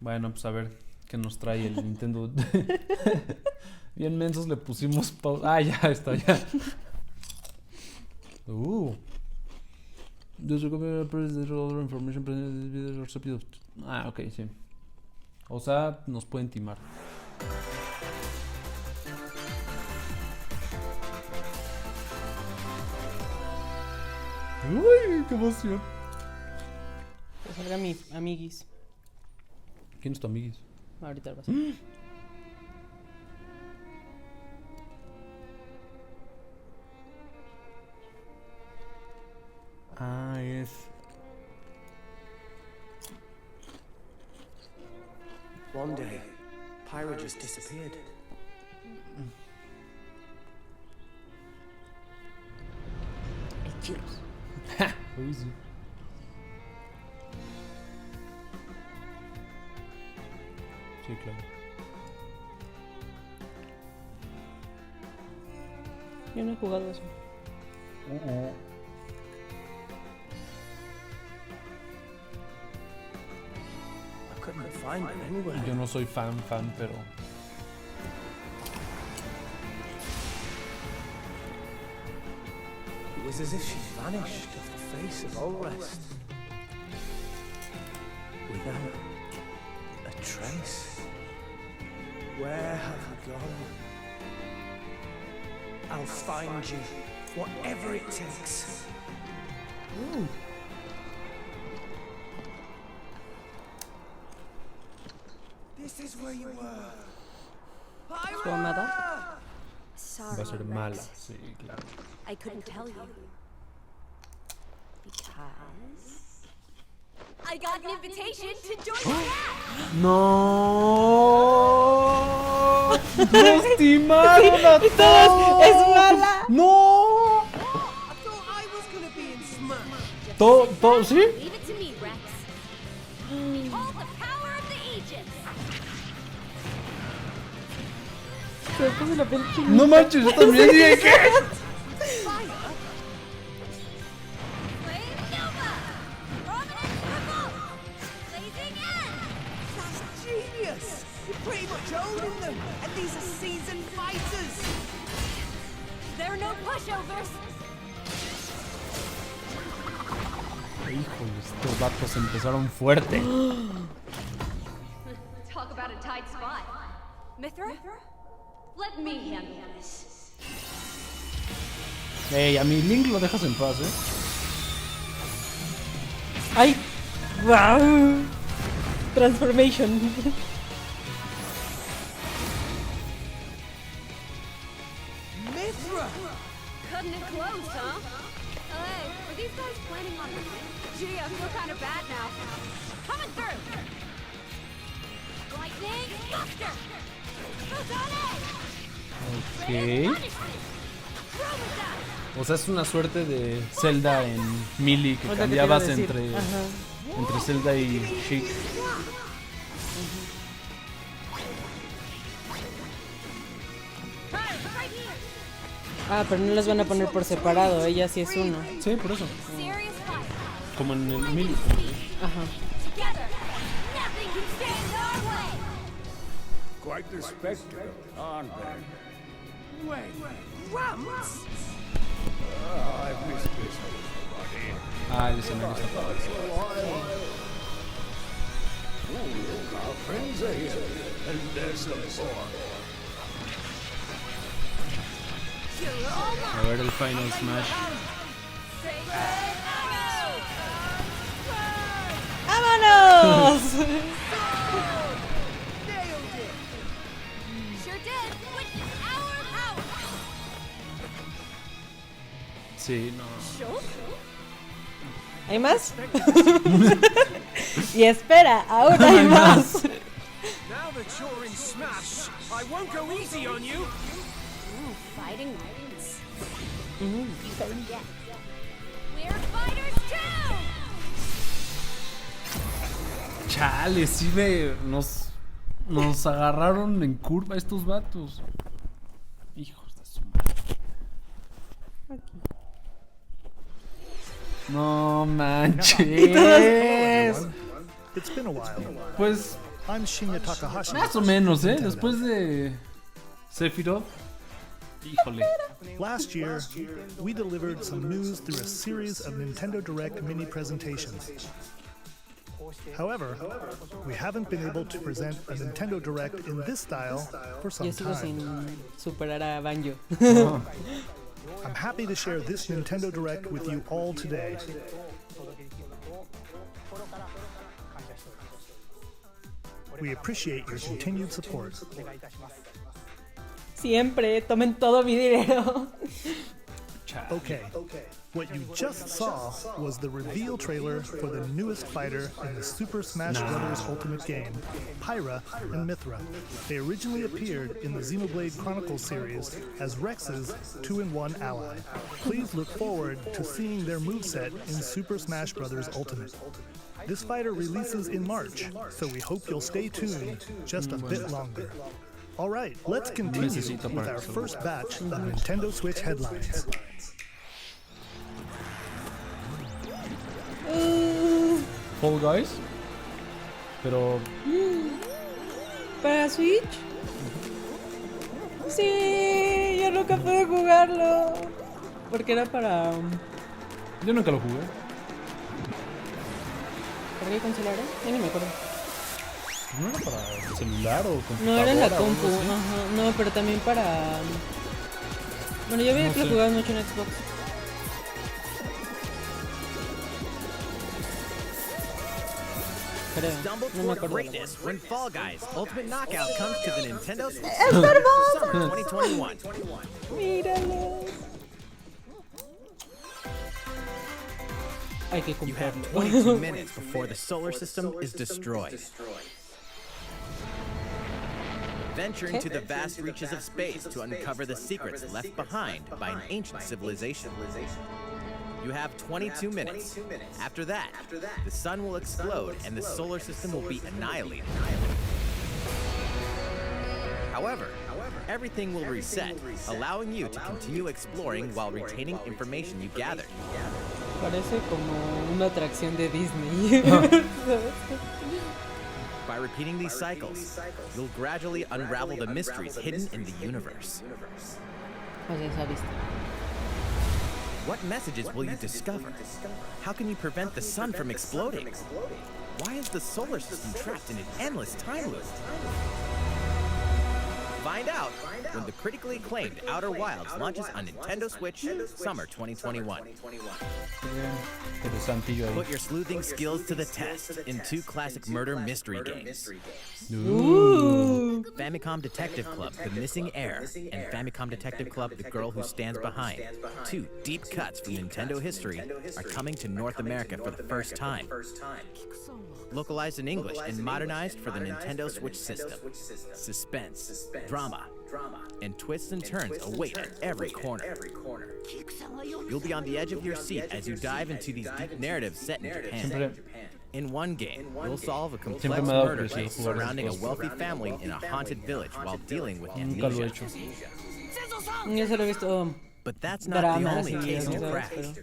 Bueno, pues a ver qué nos trae el Nintendo. Bien mensos le pusimos pausa. Ah, ya está, ya. Ah, ok, sí. O sea, nos pueden timar. Uy, qué emoción. Pues salga mi amiguis. ¿Quién es tu amiguis? Ahorita lo vas. Ah, es. One day, Pyra just disappeared. El chidos. Uy, sí. Sí, claro. Yo no he jugado eso. I couldn't find her anywhere. Yo no soy fan, pero... It was as if she vanished off the face of all rest. Without a trace. Where have you gone? I'll find you, whatever it takes. This is where you were. ¿Su amada? Va a ser mala, sí, claro. I couldn't tell you. Because I got an invitation to join the cast! ¡No! ¡Nos timaron a todos! ¡Es mala! ¡No! I thought I was gonna be in Smash. ¿Todo? ¿Sí? Leave it to me, Rex. Behold the power of the Aegis! Se me puso la piel chinita. No manches, yo también dije que... Flame Nova! Prominence Revolt! Blazing End! That's genius. You're pretty much owning them, and these are seasoned fighters. There are no pushovers! Híjole, estos vatos empezaron fuerte. Talk about a tight spot. Mythra? Let me handle this. Ey, a mi Link lo dejas en paz, ¡Ay! ¡Wow! Transformation. Mythra! Cutting it close, huh? Hey, are these guys planning on winning? Gee, I feel kind of bad now. Coming through! Lightning Buster! Ok. O sea, es una suerte de Zelda en Melee que O sea, cambiabas ¿qué te iba a decir? entre Zelda y Sheik. Ah, pero no las van a poner por separado. Ella sí es uno. Sí, por eso. Serious fight. Como en el Melee. Ajá. Together, nothing can stand our way. Quite the spectacle, aren't they? Wait, Rams? I've missed this already. Ah, el escenario está padre. Look, our friends are here, and there's some more. A ver el Final Smash. ¡Vámonos! Sure did. Witness our power. Sí, no. ¿Hay más? Y espera, aún hay más. Now that you're in Smash, I won't go easy on you. Fighting wins. You forget. We're fighters too. Chale, sí nos agarraron en curva estos vatos. Hijos de su madre. No manches. It's been a while. Pues I'm Shinya Takahashi. Más o menos, ¿eh? Después de Sephiroth. Híjole. Last year, we delivered some news through a series of Nintendo Direct mini presentations. However, we haven't been able to present a Nintendo Direct in this style for some Yo sigo time. sin superar a Banjo. I'm happy to share this Nintendo Direct with you all today. We appreciate your continued support. Siempre, tomen todo mi dinero. Okay, what you just saw was the reveal trailer for the newest fighter in the Super Smash Bros. Ultimate game, Pyra and Mythra. They originally appeared in the Xenoblade Chronicles series as Rex's 2-in-1 ally. Please look forward to seeing their moveset in Super Smash Bros. Ultimate. This fighter releases in March, so we hope you'll stay tuned just a bit longer. Alright, let's continue with our first batch of Nintendo Switch headlines. Fall Guys. Pero ¿Para Switch? Sí, yo nunca pude jugarlo. Porque era para... yo nunca lo jugué. ¿Para qué consola era? Ya ni me acuerdo. ¿No era para celular o computadora? No, era en la o algo compu. así? Ajá. No, pero también para... Bueno, yo veía No que lo sé. jugaban mucho en Xbox. Creo. Stumble No me toward acuerdo. greatness when Fall Guys Ultimate Knockout comes to the Nintendo Switch Summer 2021. Míralo. Hay que You have comprarlo. 22 minutes before the solar system is destroyed. Venture into the vast reaches of space to uncover the secrets left behind by an ancient civilization. You have 22 minutes. After that, the sun will explode and the solar system will be annihilated. However, everything will reset, allowing you to continue exploring while retaining information you gathered. Parece como una atracción de Disney. By repeating these cycles, you'll gradually unravel the mysteries hidden in the universe. O sea, esa vista. What messages will you discover? How can you prevent the sun from exploding? Why is the solar system trapped in an endless time loop? Find out when the critically acclaimed Outer Wilds launches on Nintendo Switch Summer 2021. Interesantillo ahí. Put your sleuthing skills to the test in two classic murder mystery games. Ooh. Famicom Detective Club, The Missing Heir, and Famicom Detective Club, The Girl Who Stands Behind. Two deep cuts from Nintendo history are coming to North America for the first time. Localized in English and modernized for the Nintendo Switch system. Suspense, drama, and twists and turns await at every corner. You'll be on the edge of your seat as you dive into these deep narratives set in Japan. Siempre, In one game, you'll solve a complex Siempre me ha dado murder curiosidad case jugar surrounding a estos. wealthy family in a haunted village while dealing with nunca lo he amnesia. hecho. Yo solo he visto But that's not the dramas only y case to cosas, crack. pero...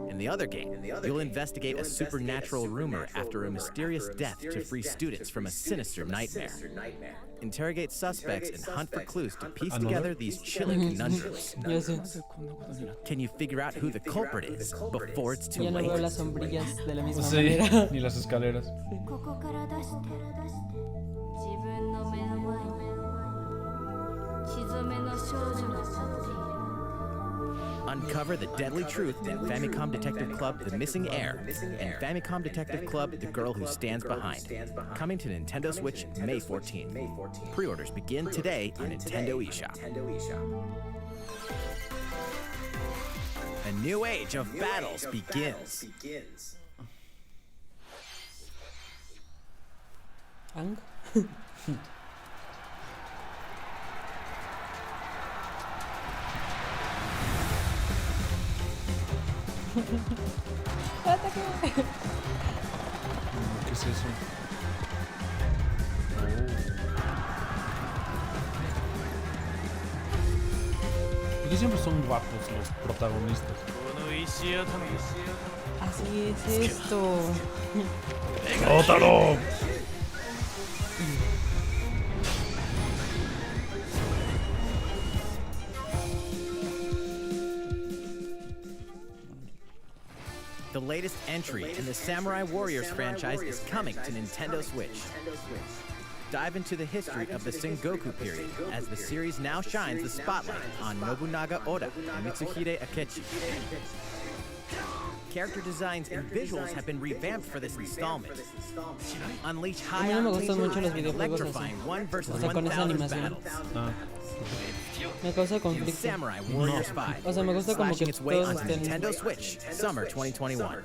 In the other game, you'll investigate a supernatural rumor after a mysterious death to free students from a sinister nightmare. Interrogate suspects and hunt for clues to piece together these chilling conundrums. Yo sé. Can you figure out who the culprit is before it's too Ya no veo late? las sombrillas de la misma Sí, manera. ni las escaleras. ここから出して自分の目の前に血染めの少女が立っている Uncover the deadly truth in Famicom Detective Club The Missing Heir and Famicom Detective Club The Girl Who Stands Behind. Coming to Nintendo Switch May 14. Pre-orders begin today on Nintendo eShop. A new age of battles begins. Ang. ¿Qué es eso? Aquí siempre son guapos los protagonistas. Así es esto. ¡Rótalo! The latest entry in the Samurai Warriors franchise is coming to Nintendo Switch. Dive into the history of the Sengoku period as the series now shines the spotlight on Nobunaga Oda and Mitsuhide Akechi. Character designs and visuals have been revamped for this installment. Unleash high A mí no me gustan octane mucho los and videojuegos electrifying así. 1 versus O sea, con esa 1,000 animación. battles. Me causa In conflicto. Samurai Warriors 5, O sea, me gusta como que slashing its way todos onto estén Nintendo Switch, summer 2021.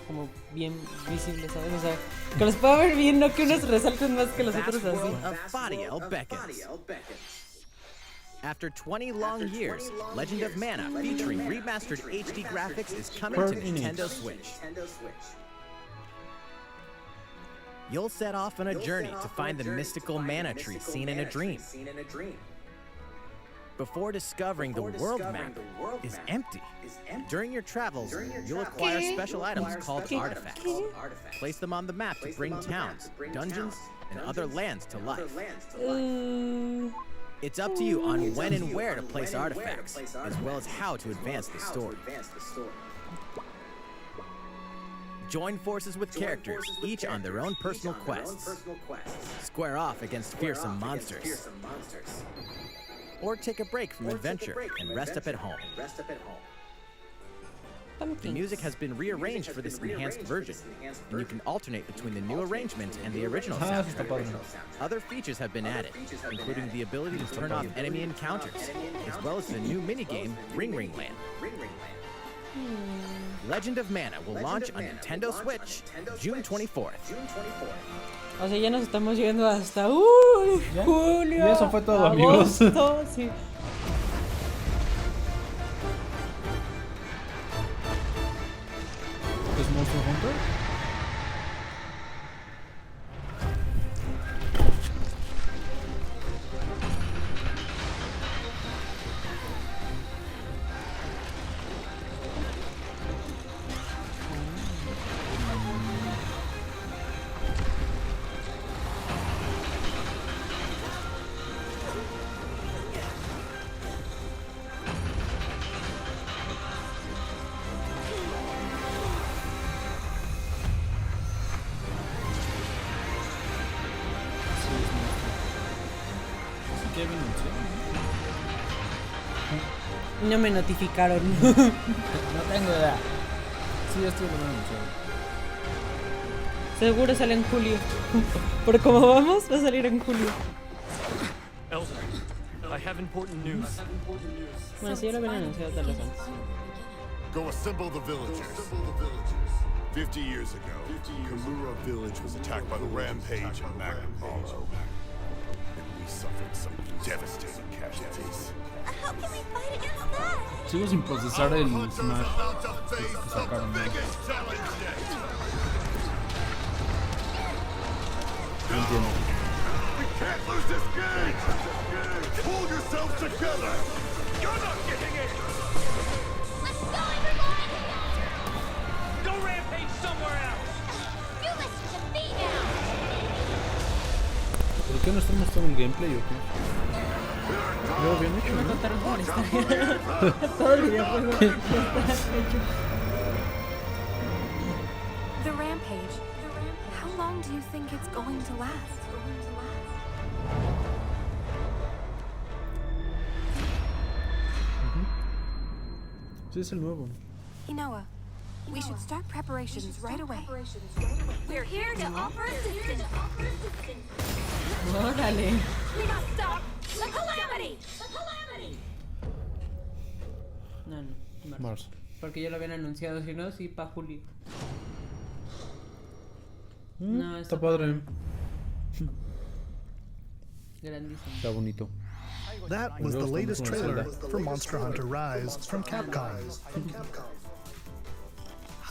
como bien visibles, ¿sabes? O sea, que los pueda ver bien, no que unos resalten más que los Vast otros world así. of Bodiel beckons. After 20 long years, Legend of Mana featuring remastered HD graphics is coming to Nintendo Switch. You'll set off on a journey to find the mystical mana tree seen in a dream. Before discovering the world map is empty. During your travels, you'll acquire special items called artifacts. Place them on the map to bring towns, dungeons, and other lands to life. It's up to you on when and where to place artifacts, as well as how to advance the story. Join forces with characters, each on their own personal quests. Square off against fearsome monsters. Or take a break from adventure and rest up at home. The music has been rearranged for this enhanced version, and you can alternate between the new arrangement and the original soundtrack. Other features have been added, including the ability to turn off enemy encounters, as well as the new minigame Ring Ring Land. Legend of Mana will launch on Nintendo Switch June 24th. O sea, ya nos estamos yendo hasta ¿Ya? julio. Y eso fue todo, amigos. Agosto, sí. ¿Es Monster Hunter? No me notificaron. No tengo idea. Sí, esto lo van a anunciar. Seguro sale en julio. Por como vamos, va a salir en julio. Elder, I have important news. Bueno, si ya lo habían anunciado tal vez antes. Go assemble the villagers. 50 years ago, Kamura village was attacked by the rampage of Magapolo. And we suffered some devastating casualties. How can we fight against that? Sigo sin procesar el Smash que sacaron. No entiendo. We can't lose this game! Pull yourselves together! You're not getting it! Let's go, everyone! Go rampage somewhere else! You listen to me now! ¿Por qué no están mostrando un gameplay o qué? Yo bien hecho, Me ¿no? contaron por historia. Todo el videojuego está hecho. The rampage. How long do you think it's going to last? Sí, es el nuevo. Inoa, we should start preparations right away. We're here to offer assistance! Órale. We must stop the calamity! The calamity! No. Marzo. Porque ya lo habían anunciado, si no, sí, para julio. No, Está padre. Grandísimo. Está bonito. That was the latest trailer for Monster Hunter Rise from Capcom.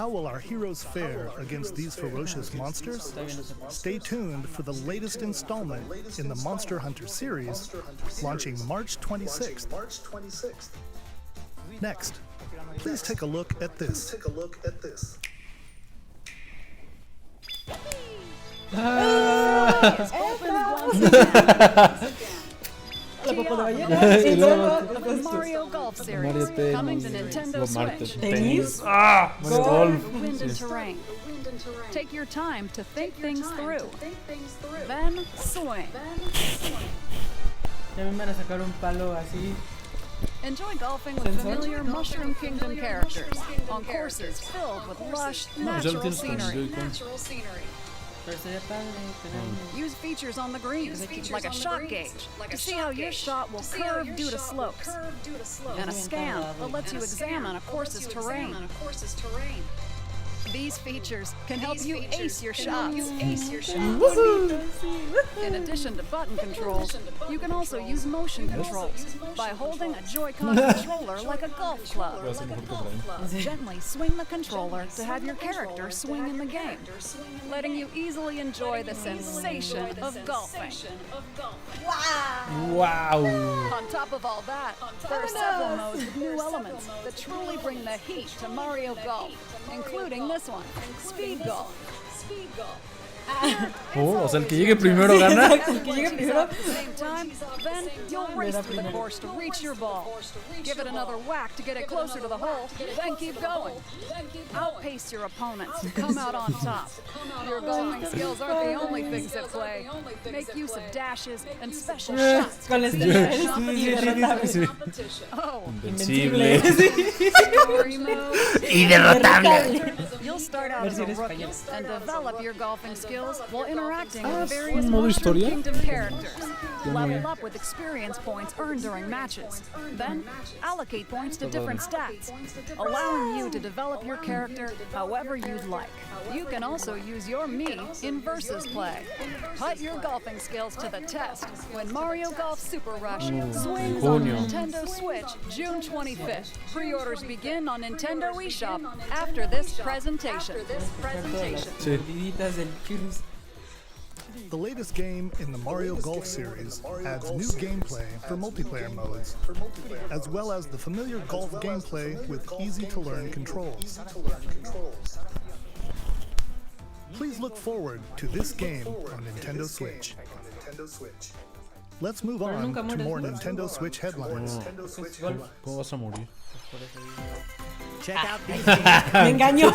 How will our heroes fare against these ferocious monsters? Stay tuned for the latest installment in the Monster Hunter series, launching March 26th. Next, please take a look at this. Mario Golf Series Mario coming to Tennis. Nintendo Switch. Tenis. Ah, Mario Golf. Wind and terrain. Take your time to think things through. Then swing. Ya me van a sacar un palo así. Enjoy golfing with familiar Mushroom Kingdom characters on courses filled with lush, natural scenery. Pero sería padre tener Use features on the greens, like a shot gauge, to see how your shot will curve due to slopes, and a scan that lets you examine a course's terrain. These features can help you ace your shots. In addition to button controls, you can also use motion controls by holding a Joy-Con controller like a golf club. Gently swing the controller to have your character swing in the game, letting you easily enjoy the sensation of golfing. Wow. On top of all that, there are several modes with new elements that truly bring the heat to Mario Golf, including this one, Speed Golf. Oh, o sea, el que llegue primero gana. At the same time, then you'll race through the course to reach your ball. Give it another whack to get it closer to the hole, then keep going. Outpace your opponents, come out on top. Your golfing skills aren't the only things at play. Make use of dashes and special shots. Con las Oh, Invencible. story mode. Inderrotable. You'll start out as a rookie and develop your golfing skills while interacting with various modo Mushroom historia. Kingdom characters. Level up with experience points earned during matches. Then, allocate points to different stats, allowing you to develop your character however you'd like. You can also use your Mii in versus play. Put your golfing skills to the test when Mario Golf Super Rush swings on junio. Nintendo Switch June 25th. Pre-orders begin on Nintendo eShop after this presentation. Sí. Viditas del Chirus. The latest game in the Mario Golf series adds new gameplay for multiplayer modes, as well as the familiar golf gameplay with easy-to-learn controls. Please look forward to this game on Nintendo Switch. Let's move on to more Nintendo Switch headlines. ¿Cómo vas a morir? Check out these games. Me engañó.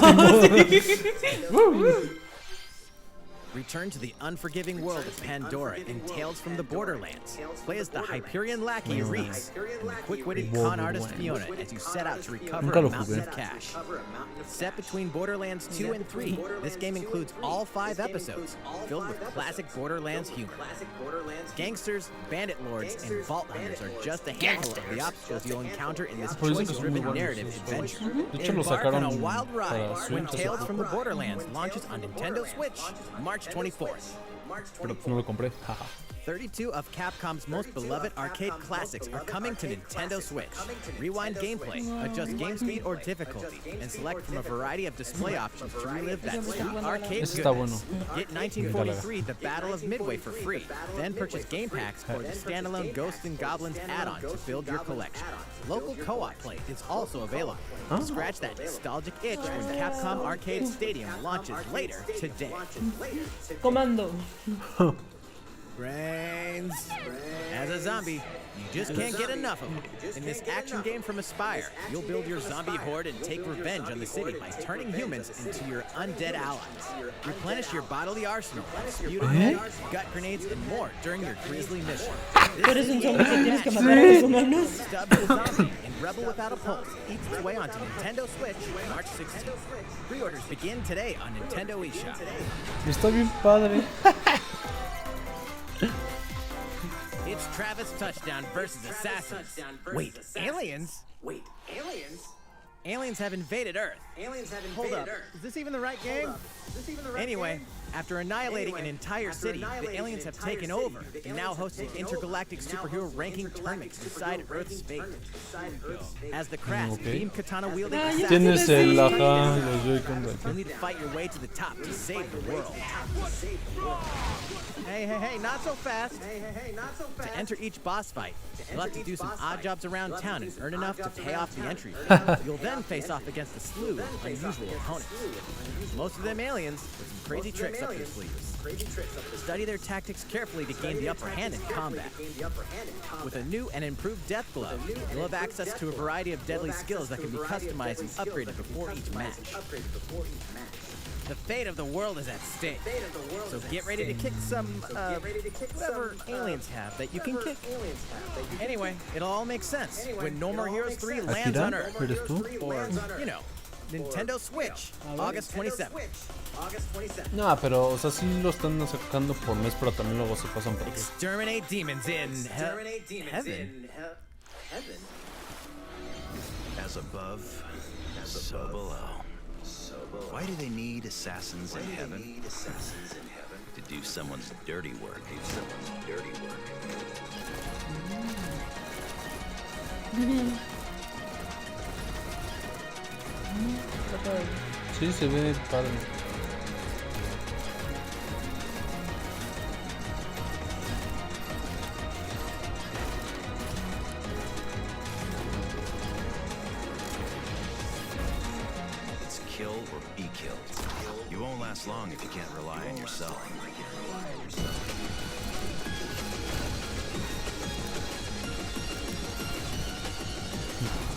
Return to the unforgiving world of Pandora in Tales from the Borderlands. Play as the Hyperion lackey Reese and the quick-witted con artist Fiona as you set out to recover a mountain of cash. Set between Borderlands 2 and 3, this game includes all 5 episodes, filled with classic Borderlands humor. Gangsters, bandit lords, and vault hunters are just a handful of the obstacles you'll encounter in this choice-driven narrative adventure. Embark on a wild ride when Tales from the Borderlands launches on Nintendo Switch March 24th. Pero no lo compré. Jaja. 32 of Capcom's most beloved arcade classics are coming to Nintendo Switch. Rewind gameplay, adjust game speed or difficulty, and select from a variety of display options to relive that sweet arcade Ese está goodness. bueno. Get 1943 The Battle of Midway for free. Then purchase game packs or the standalone Ghosts and Goblins add-on to build your collection. Local co-op play is also available. Scratch that nostalgic itch when Capcom Arcade Stadium launches later today. Comando. Brains. As a zombie, you just can't get enough of them. In this action game from Aspyr, you'll build your zombie horde and take revenge on the city by turning humans into your undead allies. Replenish your bodily arsenal with sputum head, gut grenades, and more during your grisly mission. Tú eres un zombie que tienes que matar a los humanos. Stub the Zombie and Rebel Without a Pulse eats its way onto Nintendo Switch March 16th. Pre-orders begin today on Nintendo eShop. Está bien padre. It's Travis Touchdown versus Assassins. Wait, aliens? Aliens have invaded Earth. Hold up. Is this even the right game? Anyway, After annihilating an entire city, the aliens have taken over and now host an intergalactic superhero ranking tournament to decide Earth's fate. As the Kratts beam katana-wielding Tienes el ajá, los Joy-Cons. you'll need to fight your way to the top to save the world. Hey, not so fast. To enter each boss fight, you'll have to do some odd jobs around town and earn enough to pay off the entry fee. You'll then face off against a slew of unusual opponents. Most of them aliens with some crazy tricks up their sleeves. Study their tactics carefully to gain the upper hand in combat. With a new and improved death glove, you'll have access to a variety of deadly skills that can be customized and upgraded before each match. The fate of the world is at stake, so get ready to kick some, whatever aliens have that you can kick. Anyway, it'll all make sense when No More Heroes 3 lands on Earth. Or, you know, Nintendo Switch, August 27th. No, pero, o sea, sí lo están sacando por mes, pero también luego se pasan por aquí. Exterminate demons in heaven. As above, so below. Why do they need assassins in heaven? To do someone's dirty work. Sí, se ve padre. It's kill or be killed. You won't last long if you can't rely on yourself.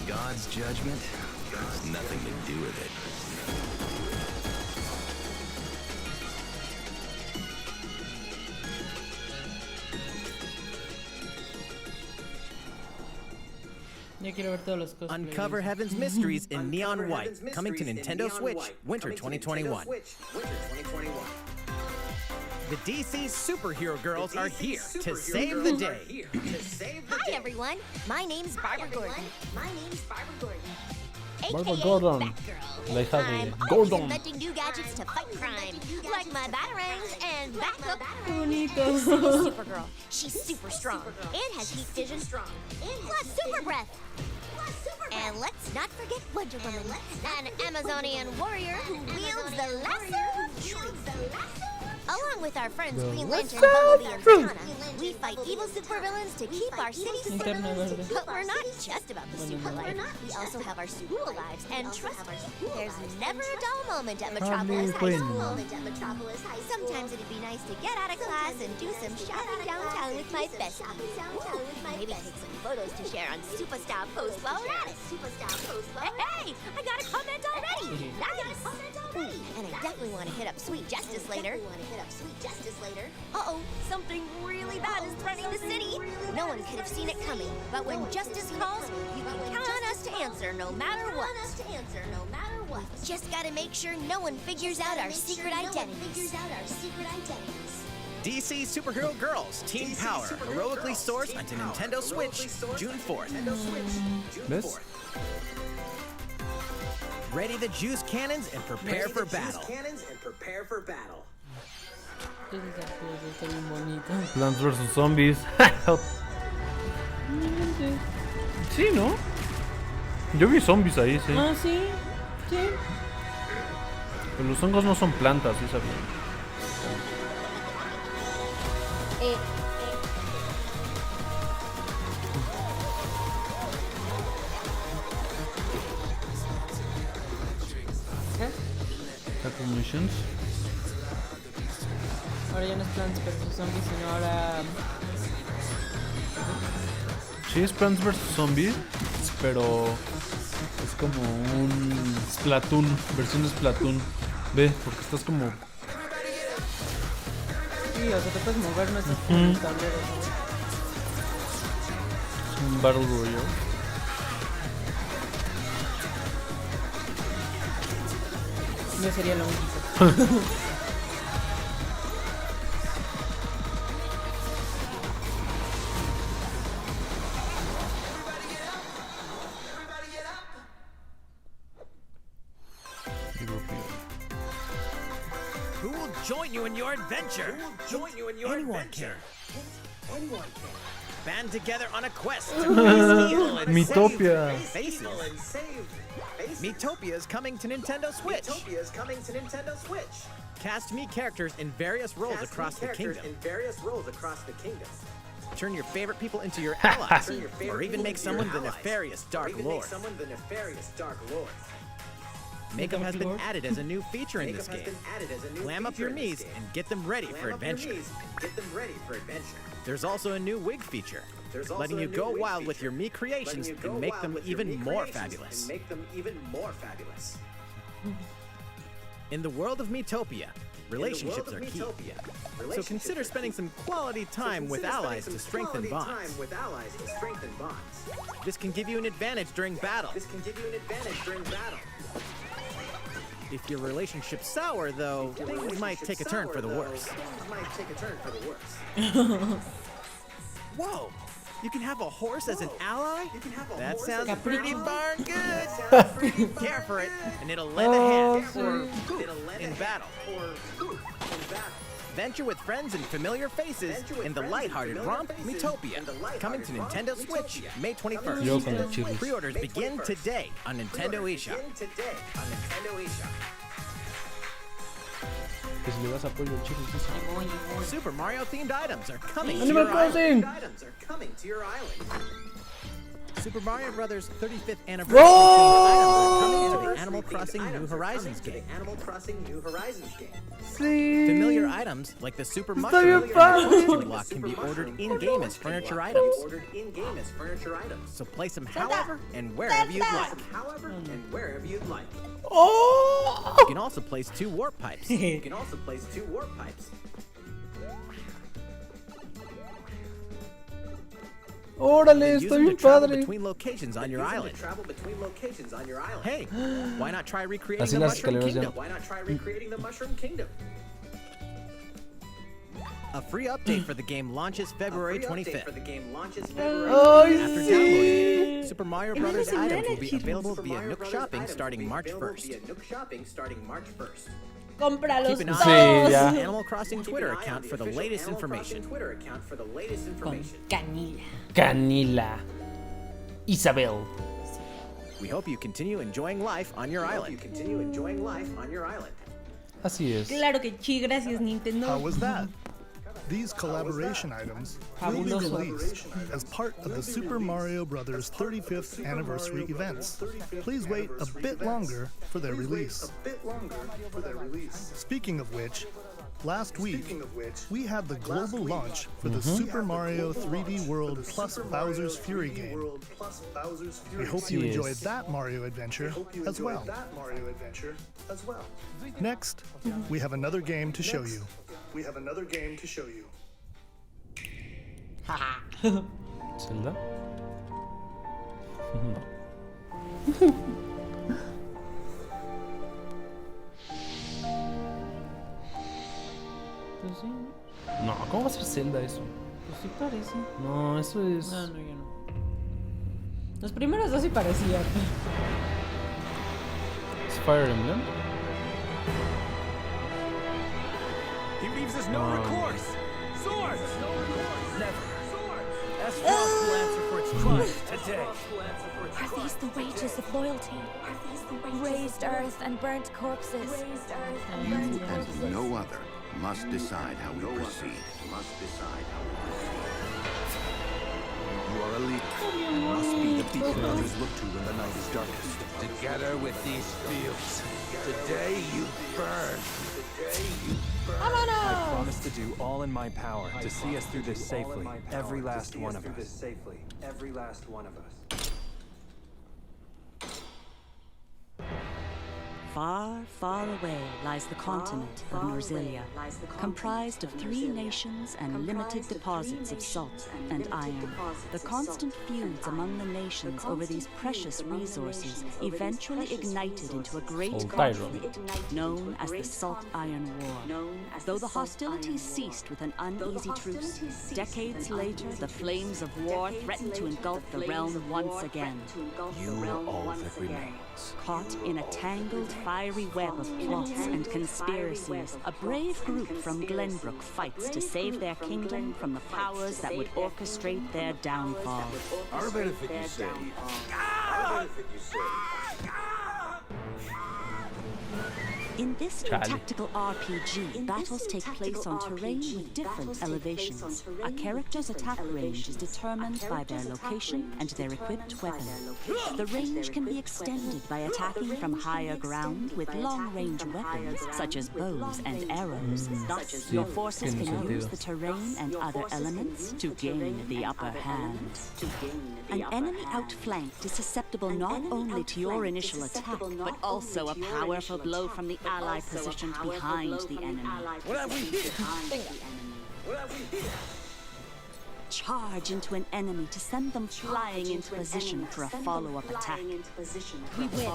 God's judgment has nothing to do with it. Ya quiero ver todos los cosplays. Uncover Heaven's mysteries in neon white, coming to Nintendo Switch, winter 2021. The DC superhero girls are here to save the day. Hi everyone, my name's Barbara Gordon. Barbara AKA Gordon. Batgirl. La hija de I'm always Gordon. inventing new gadgets to fight crime, like my batarangs and Batgirl. Bonito. Supergirl. She's super strong and has heat vision, plus super breath. And let's not forget Wonder Woman, an Amazonian warrior who wields the lasso. Along with our friends Green Lantern, Bumblebee, and Zatanna, we fight evil supervillains to keep our cities safe. Linterna verde. But we're not just about the super life. We also have our super lives. And trust me, there's never a dull moment at Metropolis High School. Sometimes it'd be nice to get out of class and do some shopping downtown with my bestie. Ooh, maybe take some photos to share on Superstar Post while we're at it. Hey, I got a comment already. Nice. And I definitely want to hit up Sweet Justice later. Uh-oh, something really bad is threatening the city. No one could have seen it coming, but when justice calls, you can count on us to answer no matter what. Just gotta make sure no one figures out our secret identities. DC Superhero Girls Team Power, heroically sourced onto Nintendo Switch, June 4th. ¿Ves? Ready the juice cannons and prepare for battle. Está bien bonito. Plants vs Zombies. Sí, ¿no? Yo vi zombies ahí, sí. Ah, sí. Sí. Pero los hongos no son plantas, sí sabía. Tackle missions. Ahora ya no es Plants vs Zombies, sino ahora. Sí, es Plants vs Zombies, pero es como un Splatoon, versión de Splatoon. Ve, porque estás como... Sí, o sea, te puedes mover, no estás con el tablero, ¿no? Es un Battle Royale. No sería lo único. Who will join you in your adventure. Anyone can. Band together on a quest to raise heal and Mythopia. save faces. Mythopia is coming to Nintendo Switch. Cast me characters in various roles across the kingdom. Turn your favorite people into your allies, or even make someone the nefarious Dark Lord. Makeup has been added as a new feature in this game. Glam up your Miis and get them ready for adventure. There's also a new wig feature, letting you go wild with your Mii creations and make them even more fabulous. In the world of Mythopia, relationships are key. So consider spending some quality time with allies to strengthen bonds. This can give you an advantage during battle. If your relationship's sour, though, things might take a turn for the worse. Whoa! You can have a horse as an ally? That sounds pretty darn good! Care for it, and it'll lend a hand or in battle. Venture with friends and familiar faces in the lighthearted romp Mythopia, coming to Nintendo Switch May 21st. Pre-orders begin today on Nintendo eShop. Super Mario themed items are coming to your island. Super Mario Bros. 35th anniversary themed items are coming to the Animal Crossing New Horizons game. Familiar items like the Super Mushroom costume block can be ordered in-game as furniture items. So place them however and wherever you'd like. Oh! You can also place 2 warp pipes. Órale, Use está them to bien travel padre. between locations on your island. Hey, why not try recreating Así the las Mushroom escaleras ya. Kingdom? A free update for the game launches February 25th. After downloading it, Super Mario Bros. Items will be available via Nook Shopping starting March 1st. Cómpralos Keep an eye todos. on the Animal Crossing Twitter account for the latest information. Con Canila. Canila. Isabel. We hope you continue enjoying life on your island. Así es. Claro que sí, gracias Nintendo. How was that? These collaboration items will be Fabuloso. released as part of the Super Mario Bros. 35th anniversary events. Please wait a bit longer for their release. Speaking of which, last week, we had the global launch for the Super Mario 3D World plus Bowser's Fury game. We hope you enjoyed that Mario adventure as well. Next, we have another game to show you. ¿Zelda? Pues sí, No, ¿cómo va a ser Zelda eso? pues sí parece. No, eso es... No, no, ya no. Los primeros dos sí parecían. ¿Es Fire Emblem? He leaves us no recourse. Swords! Never. Frost will answer for its crimes today. Are these the wages of loyalty? Raised earth and burnt corpses. You and no other must decide how we proceed. You are a leader and must be the beacon others look to when the night is darkest. Together with these fields, today you burn. I promise to do all in my power to see us through this safely, every last one of us. Far, far away lies the continent of Norzilia, comprised of 3 nations and limited deposits of salt and iron. The constant feuds among the nations over these precious resources eventually ignited into a great conflict known as the Salt Iron War. Though the hostilities ceased with an uneasy truce, decades later the flames of war threatened to engulf the realm once again. You are all that remains. Caught in a tangled, fiery web of plots and conspiracies, a brave group from Glenbrook fights to save their kingdom from the powers that would orchestrate their downfall. Our benefit, you say. In this new tactical RPG, battles take place on terrain with different elevations. A character's attack range is determined by their location and their equipped weapon. The range can be extended by attacking from higher ground with long-range weapons, such as bows and arrows. Thus, your forces can use the terrain and other elements to gain the upper hand. An enemy outflanked is susceptible not only to your initial attack, but also a powerful blow from the ally positioned behind the enemy. What have we here? Charge into an enemy to send them flying into position for a follow-up attack. We win.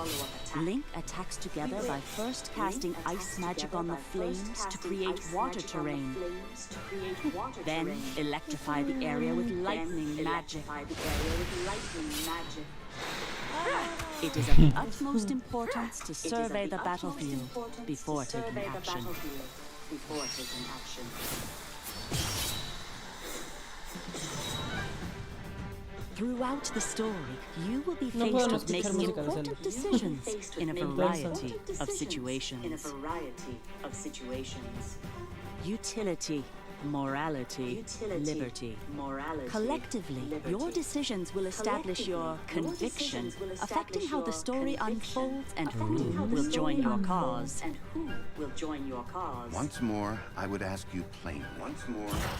Link attacks together by first casting ice magic on the flames to create water terrain. Then electrify the area with lightning magic. It is of utmost importance to survey the battlefield before taking action. Throughout the story, you will be faced with making important decisions in a variety of situations. Utility, morality, liberty. Collectively, your decisions will establish your conviction, affecting how the story unfolds and who will join your cause. Once more, I would ask you plainly.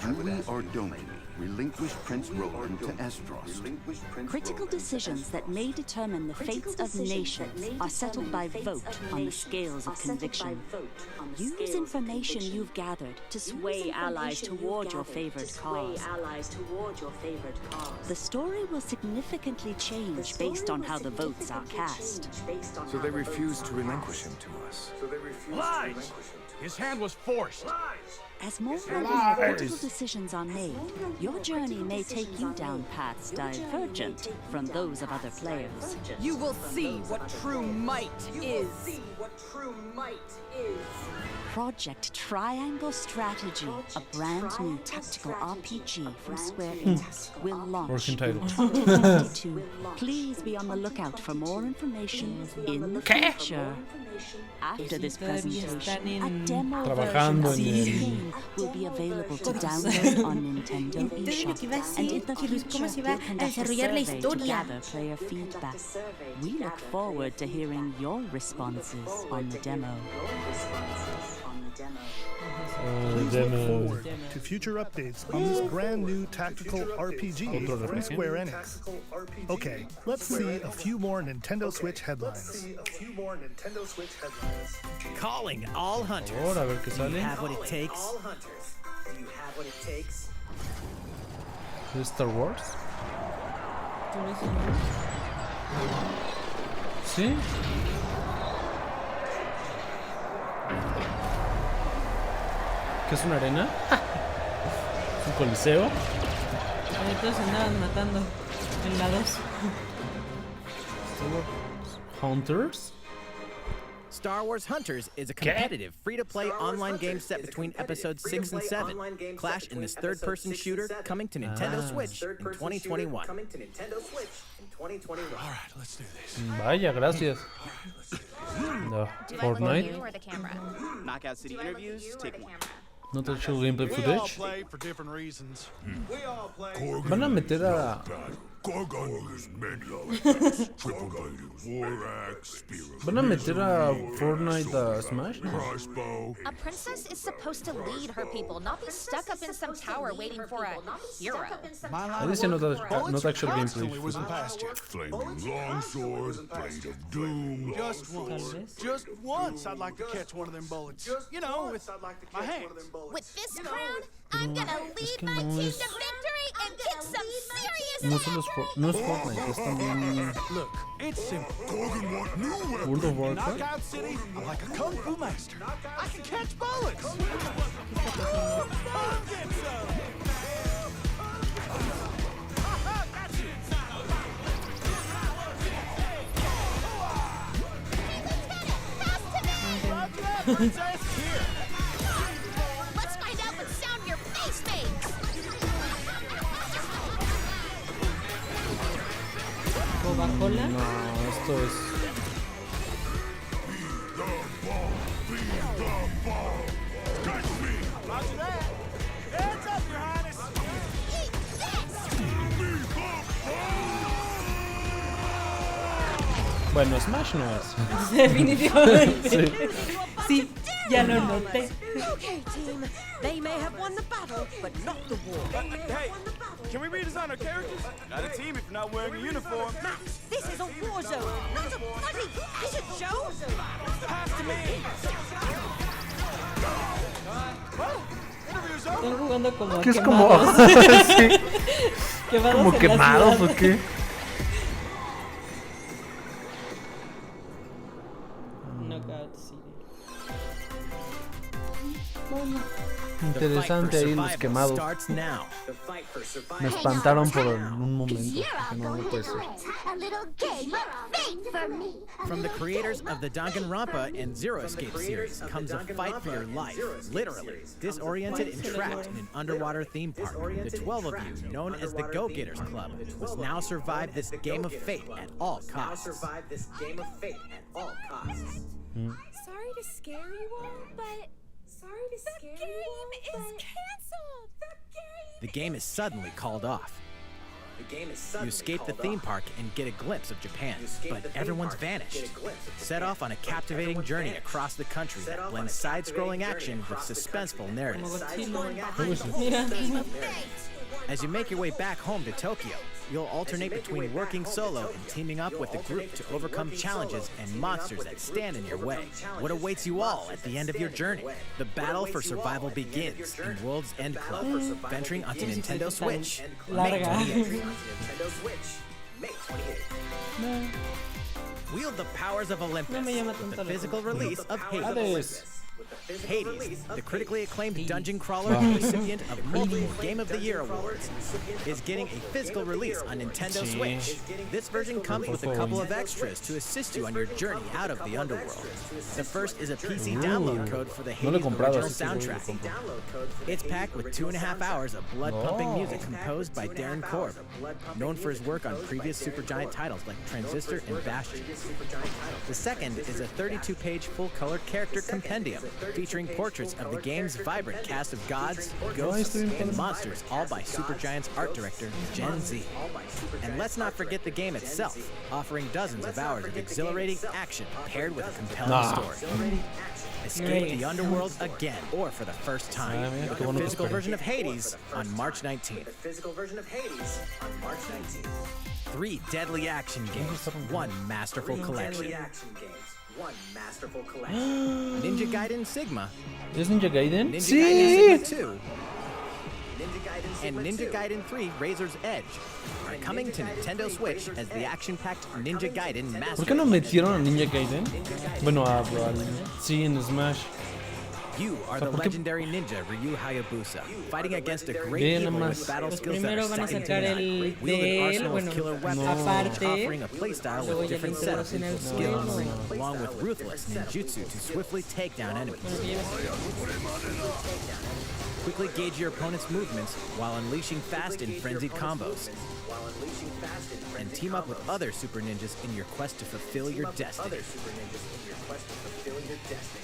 Do we or don't we relinquish Prince Roland to Estros? Critical decisions that may determine the fates of nations are settled by vote on the scales of conviction. Use information you've gathered to sway allies toward your favored cause. The story will significantly change based on how the votes are cast. So they refuse to relinquish him to us. Lies! His hand was forced. As more critical decisions are made, your journey may take you down paths divergent from those of other players. You will see what true might is. Project Triangle Strategy, a brand new tactical RPG from Square Enix, will launch in 2022. Please be on the lookout for more information in the future. After this presentation, a demo version of this game will be available to download on Nintendo eShop, and in the future we'll conduct a survey to gather player feedback. We look forward to hearing your responses on the demo. Please look forward to future updates on this brand new tactical RPG from Square Enix. Okay, let's see a few more Nintendo Switch headlines. Calling all hunters. Ahora, a ver qué Do sale. you have what it takes? ¿Es Star Wars? ¿Sí? ¿Qué es una arena? ¿Es un coliseo? Todos se andaban matando en la 2. Hunters? Star Wars Hunters is a competitive, free-to-play online game set between episodes 6 and 7. Clash in this third-person shooter coming to Nintendo Switch in 2021. All right, let's do this. Vaya, gracias. No, Fortnite. Knockout City interviews, take one. Not actual gameplay We all footage. play for different reasons. Van a meter a... Van a meter a Fortnite a Smash. A princess is supposed to lead her people, not be stuck up in some tower waiting for a hero. Ahí dice not actual gameplay Wasn't past you. Flaming longsword, blade of doom. Just once, I'd like to catch one of them bullets. You know, with my hands. With this crown, I'm gonna lead my team to victory and kick some serious No solo es, no es Fortnite, es también Look, it's simple. World of Warcraft. Knockout City, I'm like a kung fu master. I can catch bullets. I'll get some. princess? Here. Let's find out what sound your face makes. Coca-Cola. No, esto es. Roger that. Hands up, Your Highness. Bueno, Smash no es. Definitivamente. Sí. Sí, ya lo noté. Okay, team. They may have won the battle, but not the war. Hey, can we redesign our characters? Not a team if you're not wearing a uniform. Max, this is a war zone, not a bloody fashion show. Pass to me. Well, interview's over. Están jugando como ¿Qué es quemados. como? Sí. Quemados ¿Como en la quemados ciudad. o qué? Knockout City. Interesante ahí los quemados. Me espantaron por un momento. Dije, no, no puede ser. A little game of fate for me. From the creators of the Danganronpa and Zero Escape series comes a fight for your life, literally. Disoriented and trapped in an underwater theme park, the 12 of you, known as the Go-Getters Club, must now survive this game of fate at all costs. Sorry to scare you all, but the game is canceled. The game is suddenly called off. You escape the theme park and get a glimpse of Japan, but everyone's vanished. Set off on a captivating journey across the country that blends side-scrolling action with suspenseful narratives. As you make your way back home to Tokyo, you'll alternate between working solo and teaming up with a group to overcome challenges and monsters that stand in your way. What awaits you all at the end of your journey? The battle for survival begins in World's End Club, venturing onto Nintendo Switch, May 28th. Wield the powers of Olympus with the physical release of Hades. Hades, the critically acclaimed dungeon crawler and recipient of multiple Game of the Year awards, is getting a physical release on Nintendo Switch. This version comes with a couple of extras to assist you on your journey out of the underworld. The first is a PC download code for the Hades original soundtrack. It's packed with 2.5 hours of blood-pumping music composed by Darren Korb, known for his work on previous Supergiant titles like Transistor and Bastion. The second is a 32-page full-color character compendium featuring portraits of the game's vibrant cast of gods, ghosts, and monsters, all by Supergiant's art director, Gen Z. And let's not forget the game itself, offering dozens of hours of exhilarating action paired with a compelling story. Escape the underworld again, or for the first time, with the physical version of Hades on March 19th. 3 deadly action games, 1 masterful collection. Ninja Gaiden Sigma. ¿Es Ninja Gaiden? Ninja Sí. Gaiden Sigma 2. And Ninja Gaiden 3 Razor's Edge are coming to Nintendo Switch as the action-packed Ninja Gaiden Master. ¿Por qué no metieron a Ninja Gaiden? Bueno, sí, en Smash. You are the legendary ninja Ryu Hayabusa, fighting against a great evil with battle skills that are second to none. Wield an arsenal of killer weapons, offering a playstyle with different setups and skills, along with ruthless ninjutsu to swiftly take down enemies. Quickly gauge your opponent's movements while unleashing fast and frenzied combos. And team up with other super ninjas in your quest to fulfill your destiny.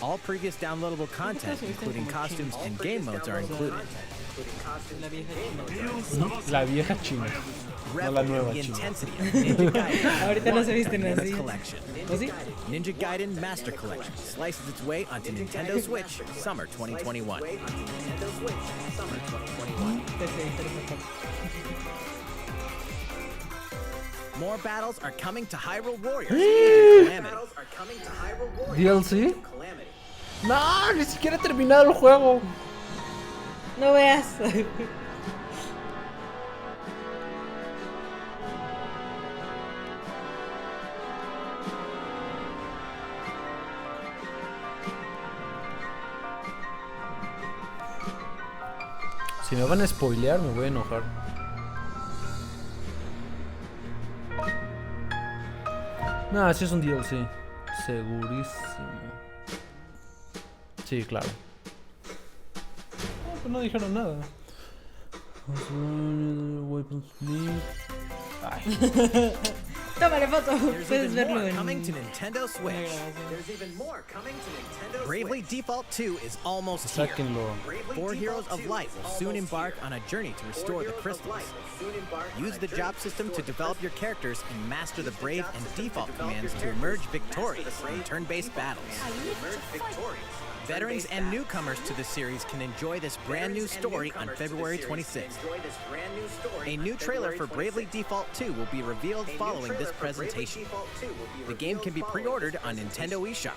All previous downloadable content, including costumes and game modes, are included. La vieja china. No la nueva the china. intensity of Ninja Gaiden. Ahorita no se visten así. Collection. ¿O sí? Ninja Gaiden Master Collection slices its way onto Nintendo Switch Summer 2021. More battles are coming to Hyrule Warriors. Calamity. ¿DLC? No, ni siquiera he terminado el juego. No veas. Si me van a spoilear, me voy a enojar. No, sí es un DLC. Segurísimo. Sí, claro. No, pues no dijeron nada. Ay. Tómale foto. There's Puedes even verlo more en coming to Nintendo Switch. There's even more coming to Nintendo Bravely Switch. Default 2 is almost here. Sáquenlo. Four Heroes of Light will soon embark on a journey to restore the crystals. Use the job system to develop your characters and master the Brave and Default commands to emerge victorious in turn-based battles. Veterans and newcomers to the series can enjoy this brand new story on February 26th. A new trailer for Bravely Default 2 will be revealed following this presentation. The game can be pre-ordered on Nintendo eShop.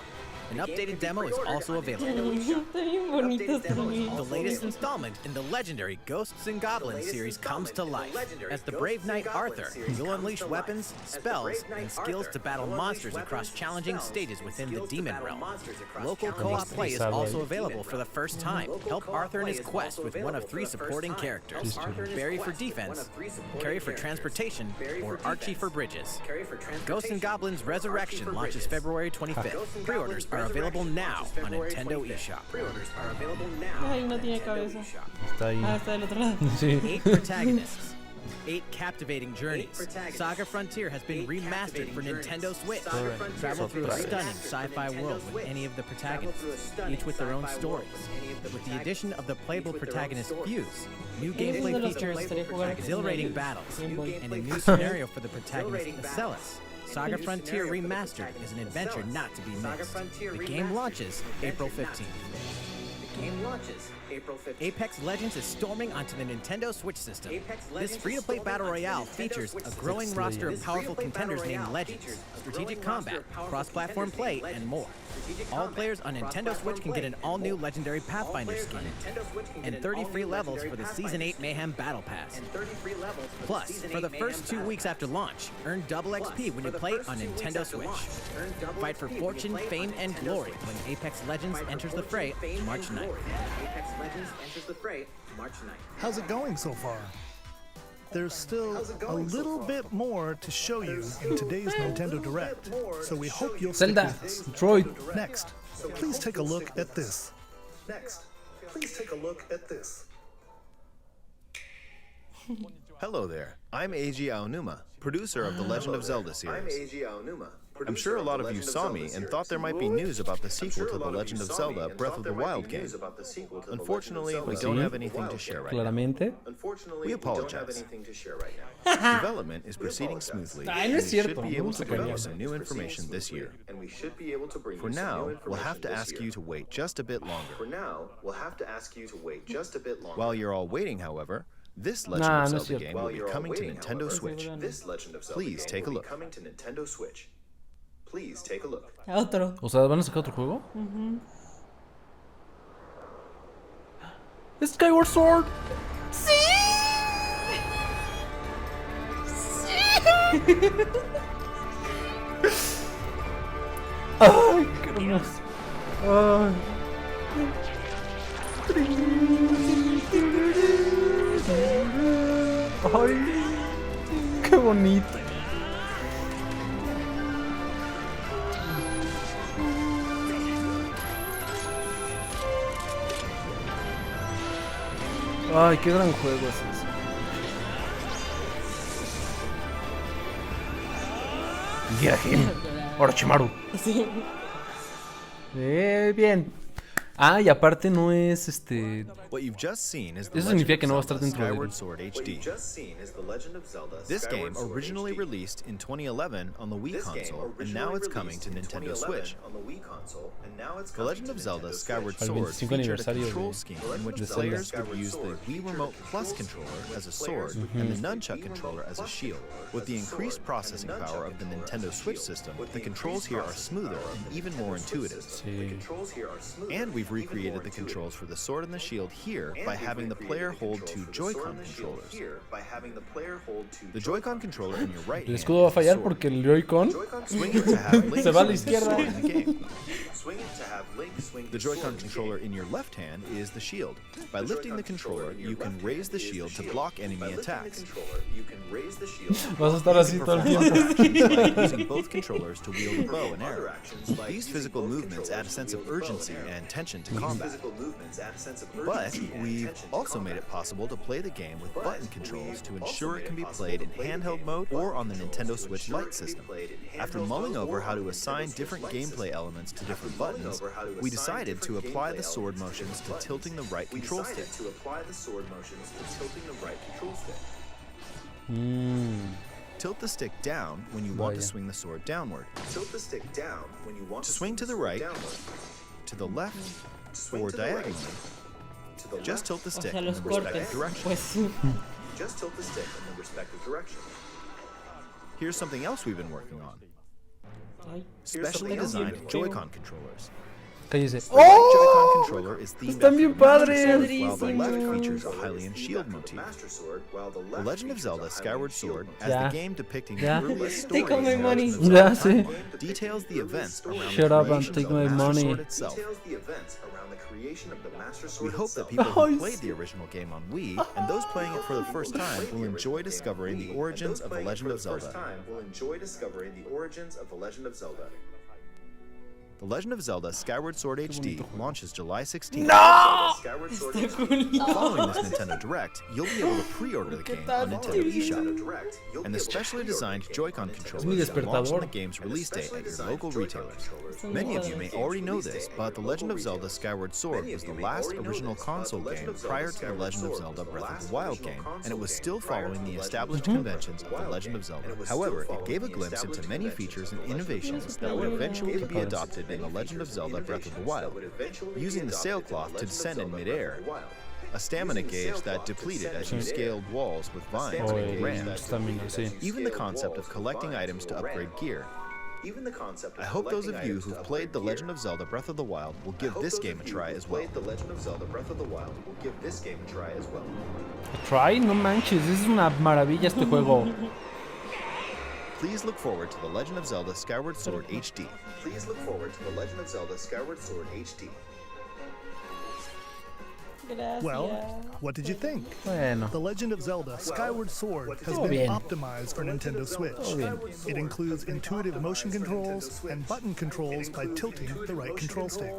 An updated demo is also available. Está bien bonitos también. The latest installment in the legendary Ghosts and Goblins series comes to life. As the brave knight Arthur, you'll unleash weapons, spells, and skills to battle monsters across challenging stages within the Demon Realm. Local co-op play is also available for the first time. Help Arthur in his quest with one of 3 supporting characters: Barry for defense, Carrie for transportation, or Archie for bridges. Ghosts and Goblins Resurrection launches February 25th. Pre-orders are available now on Nintendo eShop. Ay, no tiene cabeza. Está ahí. Ah, está del otro lado. Sí. 8 protagonists, 8 captivating journeys. Saga Frontier has been remastered for Nintendo Switch. Travel through a stunning sci-fi world with any of the protagonists, each with their own stories. With the addition of the playable protagonist Fuse, new gameplay features, exhilarating battles, and a new scenario for the protagonist Acellus. Saga Frontier Remastered is an adventure not to be missed. The game launches April 15th. Apex Legends is storming onto the Nintendo Switch system. This free-to-play battle royale features a growing roster of powerful contenders named Legends, strategic combat, cross-platform play, and more. All players on Nintendo Switch can get an all-new legendary Pathfinder skin, and 30 free levels for the Season 8 Mayhem Battle Pass. Plus, for the first 2 weeks after launch, earn double XP when you play on Nintendo Switch. Fight for fortune, fame, and glory when Apex Legends enters the fray March 9th. How's it going so far? There's still a little bit more to show you in today's Nintendo Direct, so we hope you'll stick Zelda, with us. Detroit. Next, please take a look at this. Please take a look at this. Hello there, I'm Eiji Aonuma, producer of the Legend of Zelda series. I'm sure a lot of you saw me and thought there might be news about the sequel to The Legend of Zelda Breath of the Wild game. Unfortunately, we don't have anything to share right Claramente. now. We apologize. Development is proceeding smoothly, Ay, and no we es should cierto. be able to bring you some new information this year. For now, we'll have to ask you to wait just a bit longer. While you're all waiting, however, this Legend of no es Zelda cierto. game will be coming to Nintendo Switch. Please take a look. Otro. O sea, ¿van a sacar otro juego? Skyward Sword. ¡Sí! Ay, qué hermoso. Ay. Ay, qué bonito. Ay, qué gran juego es ese. Get him. Orochimaru. Sí. Bien. Ah, y aparte no es What you've just seen is the Eso Legend significa of que no va a estar Zelda dentro Skyward del... Sword HD. This game originally released in 2011 on the Wii console, and now it's coming to Nintendo Switch. The Legend of Zelda Skyward Al Sword 25 featured a aniversario control de- scheme in which de Zelda. players would use the Wii Remote Plus controller as a sword and the Nunchuck controller as a shield. With the increased processing power of the Nintendo Switch system, the controls here are smoother and even more intuitive. Sí. And we've recreated the controls for the sword and the shield here by having the player hold 2 Joy-Con controllers. The Joy-Con controller in your right El hand escudo va a is a fallar sword. porque el Joy-Con Swing it to have Link se va a la swing the izquierda. sword in the game. The Joy-Con controller in your left hand is the shield. By lifting the controller, you can raise the shield to block enemy attacks. Vas a estar así todo el tiempo. Like using both controllers to wield a bow and arrow. These physical movements add a sense of urgency and tension to combat. But we've also made it possible to play the game with button controls to ensure it can be played in handheld mode or on the Nintendo Switch Lite system. After mulling over how to assign different gameplay elements to different buttons, we decided to apply the sword motions to tilting the right control stick. Tilt the stick down when you want to swing the sword downward. To swing to the right, to the left, or diagonally, just tilt the stick in the respective direction. Just tilt the stick in the respective direction. Here's something else we've been working on. Specially designed Joy-Con controllers. Cállese. The right Joy-Con controller is themed Están bien padres. while the left features a Hylian shield motif. The Legend of Zelda Skyward Sword, as the game depicting the earliest story of The Legend of Zelda, details the events around the creation of the Master Sword itself. We hope that people who played the original game on Wii and those playing it for the first time will enjoy discovering the origins of The Legend of Zelda. The Legend of Zelda Skyward Sword HD launches July 16th. No! Following this Nintendo Direct, you'll be able to pre-order the game on Nintendo eShop. And the specially designed Joy-Con controllers will launch on the game's release date at your local retailers. Many of you may already know this, but The Legend of Zelda Skyward Sword was the last original console game prior to The Legend of Zelda Breath of the Wild game, and it was still following the established conventions of The Legend of Zelda. However, it gave a glimpse into many features and innovations that would eventually be adopted in The Legend of Zelda Breath of the Wild, using the sailcloth to descend in midair, a stamina gauge that depleted as you scaled walls with vines and ramps, even the concept of collecting items to upgrade gear. I hope those of you who've played The Legend of Zelda Breath of the Wild will give this game a try as well. Try? No manches, es una maravilla este juego. Please look forward to The Legend of Zelda Skyward Sword HD. Well, what did you think? Bueno. The Legend of Zelda Skyward Sword has been optimized for Nintendo Switch. It includes intuitive motion controls and button controls by tilting the right control stick.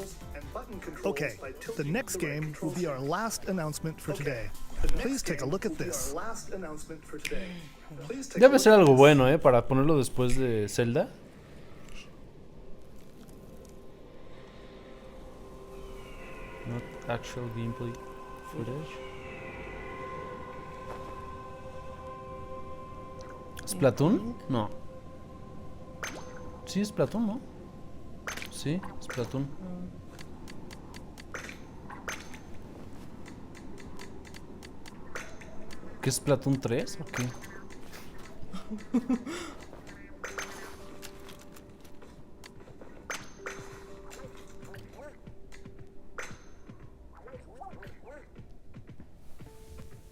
Okay, the next game will be our last announcement for today. Please take a look at this. Debe ser algo bueno, para ponerlo después de Zelda. Not actual gameplay footage. ¿Splatoon? No. Sí, es Splatoon, ¿no? Sí, Splatoon. ¿Qué es Splatoon 3 o qué?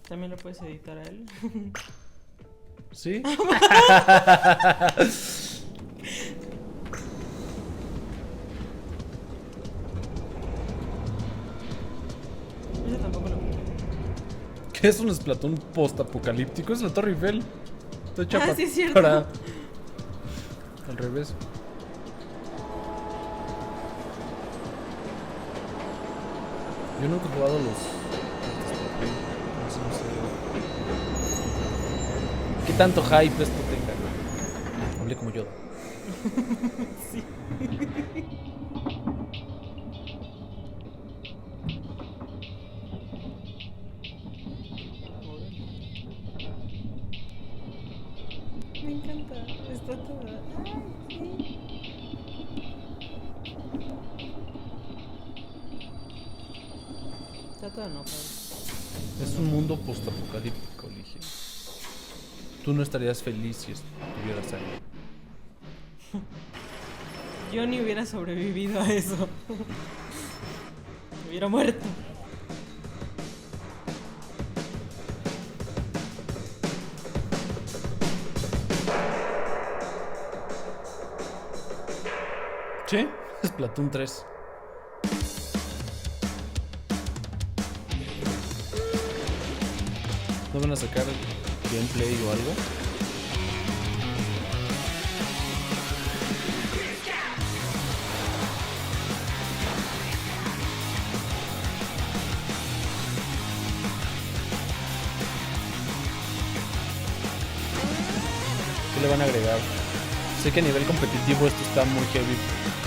También lo puedes editar a él. ¿Sí? Ese tampoco lo puedo. ¿Qué es un Splatoon post-apocalíptico? Es la Torre Eiffel. Está hecha Sí, es cierto. para... Al revés. Yo nunca he jugado los... ¿Qué tanto hype esto tenga? Hablé como yo. Sí. Me encanta. Está toda. Ay, sí. Está toda no, Pablo. Es un mundo postapocalíptico, Ligia. Tú no estarías feliz si estuvieras ahí. Yo ni hubiera sobrevivido a eso. Hubiera muerto. ¿Sí? Splatoon 3. ¿No van a sacar gameplay o algo? ¿Qué le van a agregar? Sé que a nivel competitivo esto está muy heavy,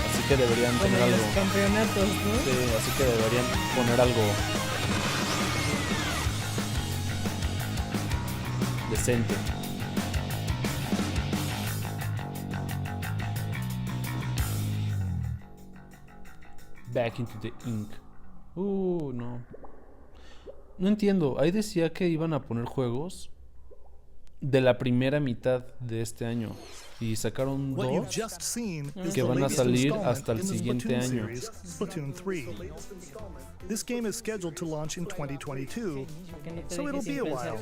así que deberían poner algo. Los campeonatos, ¿no? Sí, así que deberían poner algo decente. Back into the ink. No. No entiendo. Ahí decía que iban a poner juegos de la primera mitad de este año y sacaron What you've 2 just seen is que the van a latest salir installment hasta el in the siguiente Splatoon año. series, Splatoon 3. This game is scheduled to launch in 2022, so it'll be a while.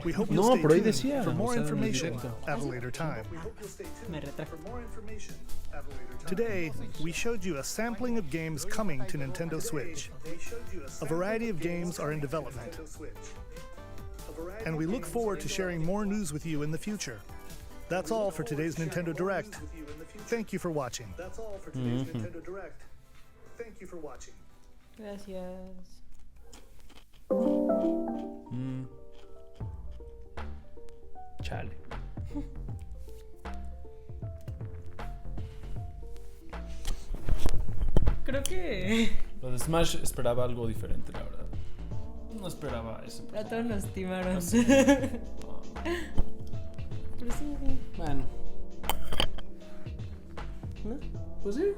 We hope you'll No, stay pero ahí tuned decía, for o more sea, en el information directo. at a later time. Me retrajo. Today, we showed you a sampling of games coming to Nintendo Switch. A variety of games are in development, and we look forward to sharing more news with you in the future. That's all for today's Nintendo Direct. Thank you for watching. Gracias. Chale. Creo que Lo de Smash esperaba algo diferente, la verdad. No esperaba eso. a todos nos timaron. Sí. Pero sí, sí. Bueno. ¿No? Pues sí.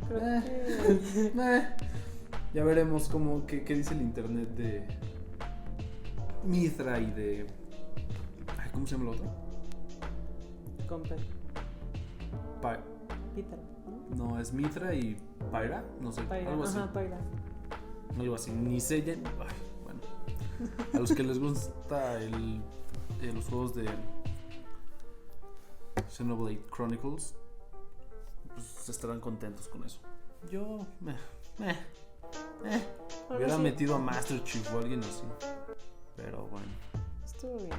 Creo que... Ya veremos qué dice el internet de Mythra y de... Ay, ¿cómo se llama el otro? Compa. Pythra, ¿no? No, es Mythra y Pyra, no sé, Pyra, algo así. ajá, Pyra. Algo así, ni sé ya... Ay, bueno. A los que les gusta los juegos de Xenoblade Chronicles, pues estarán contentos con eso. Yo... hubiera metido a Master Chief o alguien así. Pero bueno. Estuvo bien.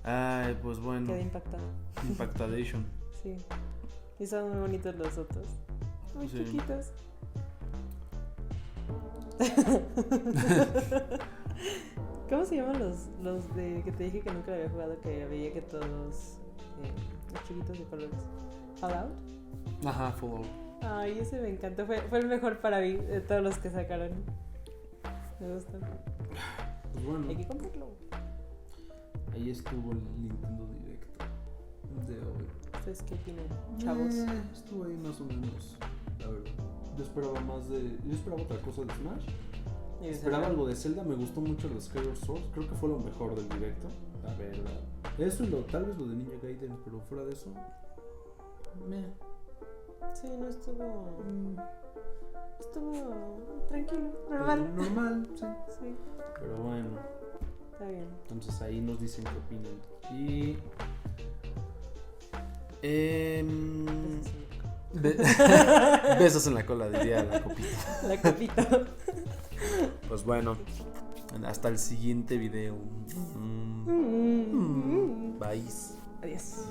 Ay, pues bueno. Quedé impactado. Impactadation. Sí. Y son muy bonitos los otros. Muy Sí. chiquitos. ¿Cómo se llaman los de que te dije que nunca había jugado? Que veía que todos los chiquitos de colores. ¿Fallout? Ajá, Fallout. Ay, ese me encantó. Fue el mejor para mí de todos los que sacaron. Me gustan. Pues bueno. Hay que comprarlo. Ahí estuvo el Nintendo Direct de hoy. ¿Ustedes qué opinan, chavos? Estuvo ahí más o menos, la verdad. Yo esperaba otra cosa de Smash. Esperaba algo de Zelda. Me gustó mucho los Skyward Sword. Creo que fue lo mejor del directo, la verdad. Eso y tal vez lo de Ninja Gaiden, pero fuera de eso, Sí, no estuvo... Estuvo tranquilo, normal. Normal, sí. Sí. Pero bueno. Está bien. Entonces ahí nos dicen qué opinan. Y... besos en la cola, diría la copita. La copita. Pues bueno, hasta el siguiente video. Bye. Adiós.